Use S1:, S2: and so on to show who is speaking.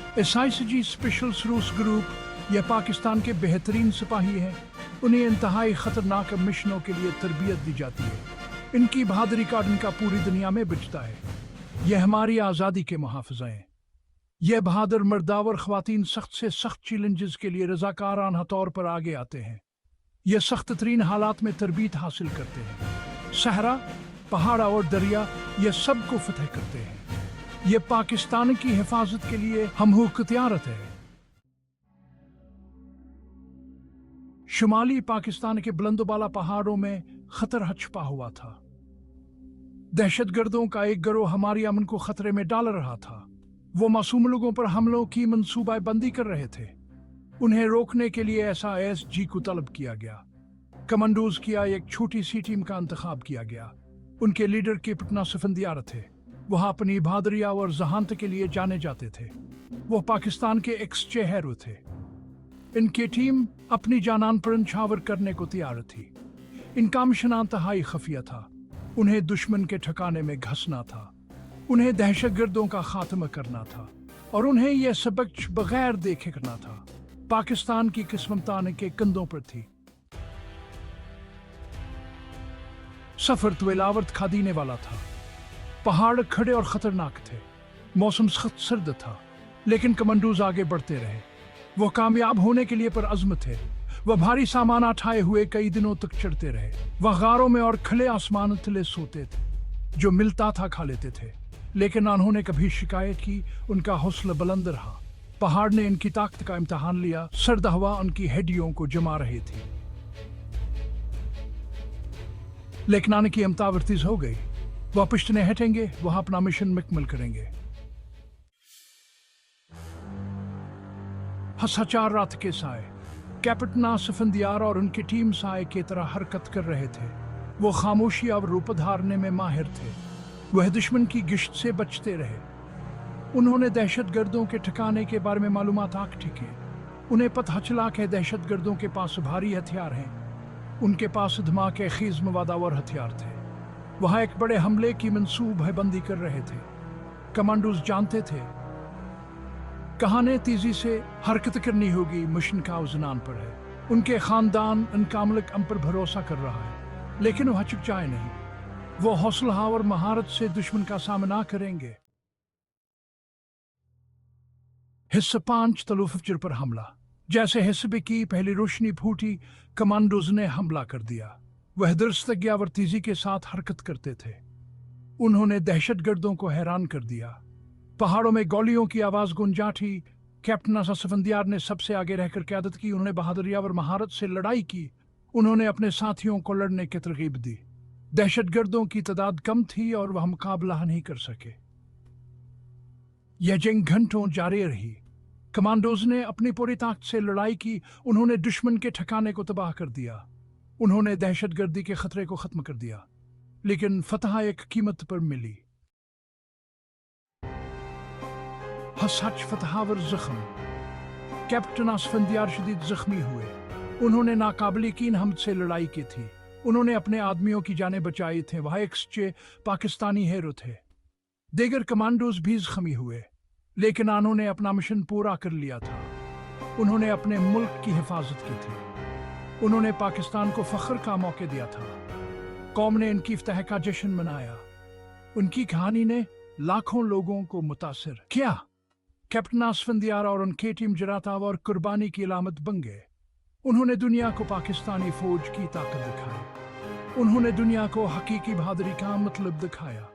S1: SIG special सरूस group यह पाकिस्तान के बेहतरीन सिपाही हैं। उन्हें इंतहाई खतरनाक मिशनों के लिए तरबियत दी जाती है। इनकी बहादुरी का डंका पूरी दुनिया में बजता है। यह हमारी आज़ादी के मुहाफ़िज़ हैं। यह बहादुर मर्दावर ख़वातीन सख्त से सख्त चैलेंजेस के लिए रज़ाकाराना तौर पर आगे आते हैं। यह सख्त तरीन हालात में तरबियत हासिल करते हैं। सहरा, पहाड़ और दरिया यह सब को फतह करते हैं। यह पाकिस्तान की हिफाजत के लिए हमहू तैयारत है। शुमाली पाकिस्तान के बुलंदबाला पहाड़ों में खतरा छुपा हुआ था। दहशतगर्दों का एक गिरोह हमारी अमन को खतरे में डाल रहा था। वो मासूम लोगों पर हमलों की मंसूबाबंदी कर रहे थे। उन्हें रोकने के लिए SIG को तलब किया गया। कमांडोज की एक छोटी सी टीम का इंतखाब किया गया। उनके लीडर कैप्टन सफंदियार थे। वह अपनी बहादुरी और जहानत के लिए जाने जाते थे। वो पाकिस्तान के एक्स-चेहरे थे। इनकी टीम अपनी जानान पर न्यौछावर करने को तैयार थी। इनका मिशन इंतहाई खफिया था। उन्हें दुश्मन के ठिकाने में घसना था। उन्हें दहशतगर्दों का खात्मा करना था और उन्हें यह सबक बगैर देखे करना था। पाकिस्तान की किस्मत के कंधों पर थी। सफर तुलावर्त खा देने वाला था। पहाड़ खड़े और खतरनाक थे। मौसम सख्त सर्द था, लेकिन कमांडोज आगे बढ़ते रहे। वो कामयाब होने के लिए पर अज़्म थे। वह भारी सामान उठाए हुए कई दिनों तक चढ़ते रहे। वह गारों में और खुले आसमान तले सोते थे। जो मिलता था खा लेते थे, लेकिन उन्होंने कभी शिकायत की। उनका हौसला बुलंद रहा। पहाड़ ने इनकी ताकत का इम्तिहान लिया। सर्द हवा उनकी हड्डियों को जमा रही थी, लेकिन आने की अमतावर्तीज हो गई। वह पिछले हटेंगे, वह अपना मिशन मुकम्मल करेंगे। हसाचार रात के साए कैप्टन सफंदियार और उनकी टीम साए की तरह हरकत कर रहे थे। वो खामोशी और रूप धारने में माहिर थे। वह दुश्मन की गिश्त से बचते रहे। उन्होंने दहशतगर्दों के ठिकाने के बारे में मालूमात आंकठी की। उन्हें पता चला कि दहशतगर्दों के पास भारी हथियार हैं। उनके पास धमाके खीज मवादावर हथियार थे। वह एक बड़े हमले की मंसूबाबंदी कर रहे थे। कमांडोज जानते थे कहानी तेजी से हरकत करनी होगी। मिशन का उजनान पर है। उनके खानदान उनका मुल्क हम पर भरोसा कर रहा है, लेकिन वह चुकचाए नहीं। वो हौसला और महारत से दुश्मन का सामना करेंगे। हिस्सा 5 तलुफजर पर हमला। जैसे हिस्से की पहली रोशनी फूटी, कमांडोज ने हमला कर दिया। वह दरस्तगी और तेजी के साथ हरकत करते थे। उन्होंने दहशतगर्दों को हैरान कर दिया। पहाड़ों में गोलियों की आवाज गूंजा थी। कैप्टन सफंदियार ने सबसे आगे रहकर क़यादत की। उन्होंने बहादुरी और महारत से लड़ाई की। उन्होंने अपने साथियों को लड़ने की तरगीब दी। दहशतगर्दों की तादाद कम थी और वह मुकाबला नहीं कर सके। यह जंग घंटों जारी रही। कमांडोज ने अपनी पूरी ताकत से लड़ाई की। उन्होंने दुश्मन के ठिकाने को तबाह कर दिया। उन्होंने दहशतगर्दी के खतरे को खत्म कर दिया, लेकिन फतह एक कीमत पर मिली। हसच फतहावर जख्म। कैप्टन सफंदियार शदीद जख्मी हुए। उन्होंने नाकाबिल यकीन हमत से लड़ाई की थी। उन्होंने अपने आदमियों की जानें बचाई थे। वह एक सच्चे पाकिस्तानी हीरो थे। दीगर कमांडोज भी जख्मी हुए, लेकिन उन्होंने अपना मिशन पूरा कर लिया था। उन्होंने अपने मुल्क की हिफाजत की थी। उन्होंने पाकिस्तान को फख्र का मौका दिया था। कौम ने इनकी फतह का जश्न मनाया। उनकी कहानी ने लाखों लोगों को मुतासिर किया। कैप्टन सफंदियार और उनकी टीम जराता और कुर्बानी की अलामत बन गए। उन्होंने दुनिया को पाकिस्तानी फौज की ताकत दिखाई। उन्होंने दुनिया को हकीकी बहादुरी का मतलब दिखाया।